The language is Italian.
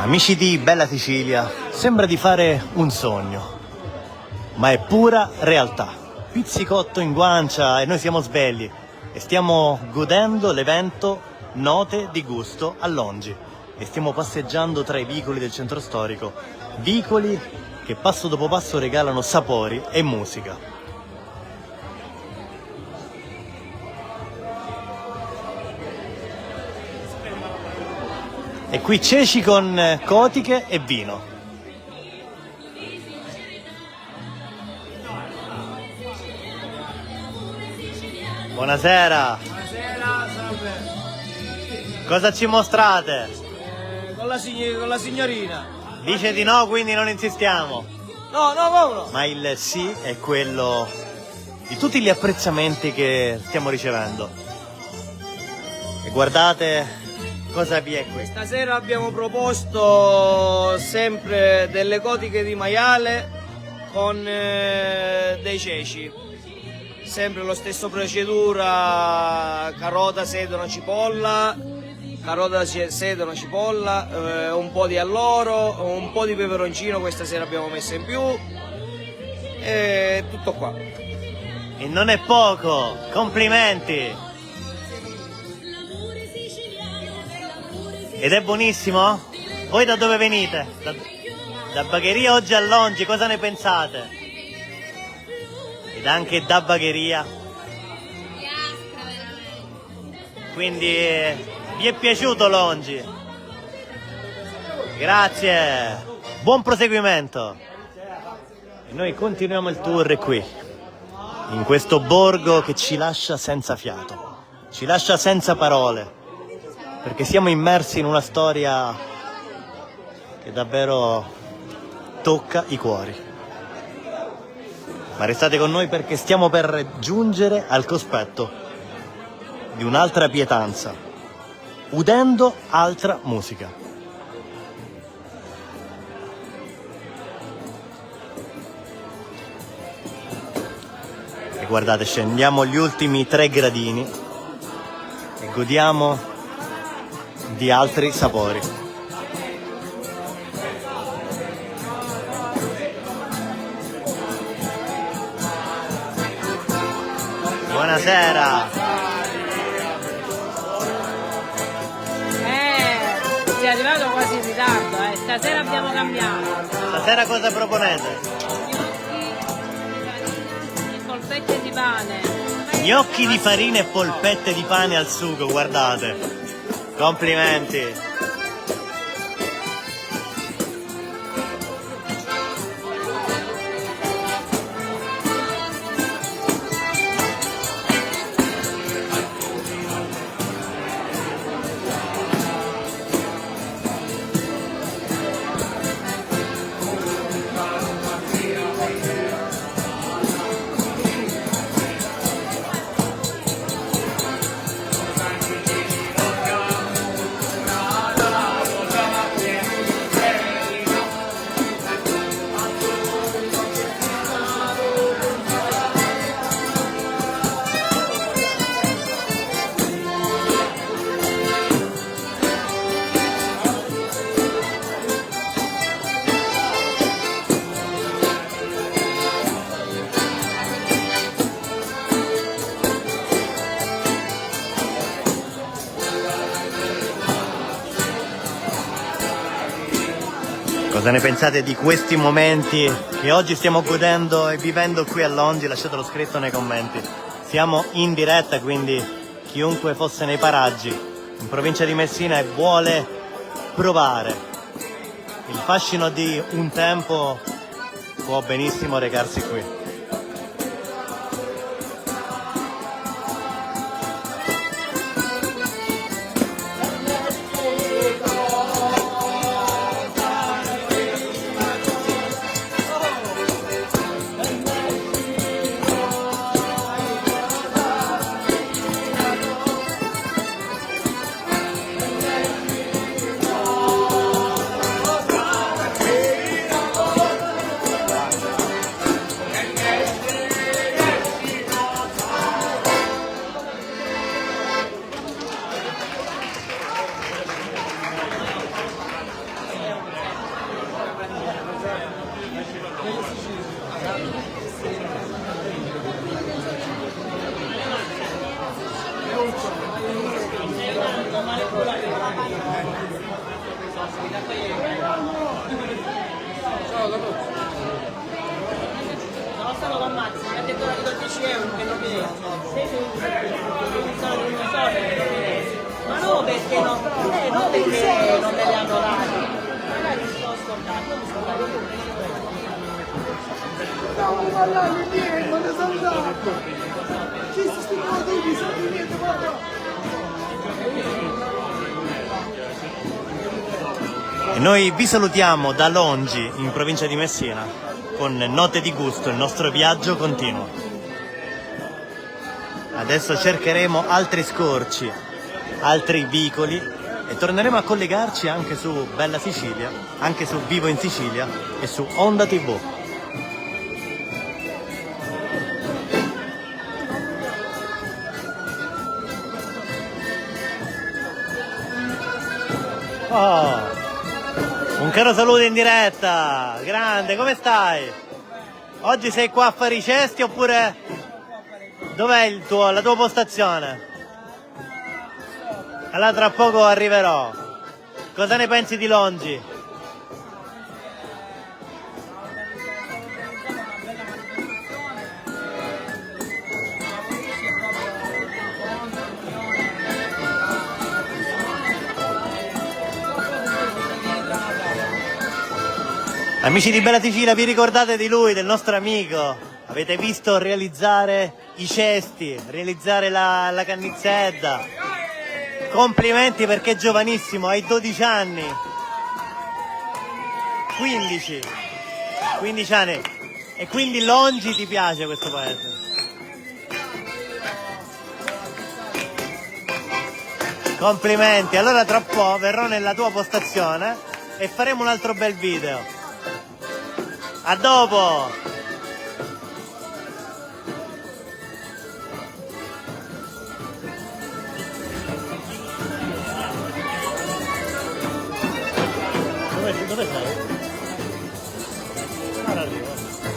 Amici di Bella Sicilia, sembra di fare un sogno, ma è pura realtà. Pizzicotto in guancia e noi siamo svegli e stiamo godendo l'evento Note di Gusto a Longi e stiamo passeggiando tra i vicoli del centro storico, vicoli che passo dopo passo regalano sapori e musica. E qui ceci con cotiche e vino. Buonasera. Buonasera, salve. Cosa ci mostrate? Con la signorina. Dice di no, quindi non insistiamo. No, come no? Ma il sì è quello di tutti gli apprezzamenti che stiamo ricevendo. E guardate cosa vi è qui. Stasera abbiamo proposto sempre delle cotiche di maiale con dei ceci. Sempre lo stesso procedura, carota, sedano, cipolla, un po' di alloro, un po' di peperoncino, questa sera abbiamo messo in più e tutto qua. E non è poco, complimenti! Ed è buonissimo? Voi da dove venite? Da Bagheria oggi a Longi, cosa ne pensate? Ed anche da Bagheria. Quindi vi è piaciuto Longi? Grazie, buon proseguimento. E noi continuiamo il tour qui, in questo borgo che ci lascia senza fiato, ci lascia senza parole. Perché siamo immersi in una storia che davvero tocca i cuori. Ma restate con noi perché stiamo per giungere al cospetto di un'altra pietanza, udendo altra musica. E guardate, scendiamo gli ultimi 3 gradini e godiamo di altri sapori. Buonasera. Sei arrivato quasi in ritardo, stasera abbiamo cambiato. Stasera cosa proponete? Gnocchi, polpette di pane. Gnocchi di farina e polpette di pane al sugo, guardate. Complimenti. Cosa ne pensate di questi momenti che oggi stiamo godendo e vivendo qui a Longi? Lasciatelo scritto nei commenti. Siamo in diretta, quindi chiunque fosse nei paraggi in provincia di Messina e vuole provare il fascino di un tempo può benissimo recarsi qui. Sono stato con Mazzi, mi ha detto la 10 euro che non vedeva. Ma no perché no? No perché non me le hanno date. Magari mi sono scordato, non mi sono Stavo parlando di me, quando sono andato. Ci sono stato tutti, sono finito, guarda. E noi vi salutiamo da Longi, in provincia di Messina, con Note di Gusto, il nostro viaggio continuo. Adesso cercheremo altri scorci, altri vicoli e torneremo a collegarci anche su Bella Sicilia, anche su Vivo in Sicilia e su Onda TV. Oh! Un caro saluto in diretta, grande, come stai? Oggi sei qua a fare i cesti oppure dov'è la tua postazione? Allora tra poco arriverò. Cosa ne pensi di Longi? Amici di Bella Sicilia, vi ricordate di lui, del nostro amico? Avete visto realizzare i cesti, realizzare la cannizzedda? Complimenti perché è giovanissimo, hai 12 anni. 15 anni. E quindi Longi ti piace questo paese? Complimenti, allora tra poco verrò nella tua postazione e faremo un altro bel video. A dopo! Dove sei? Ora arrivo.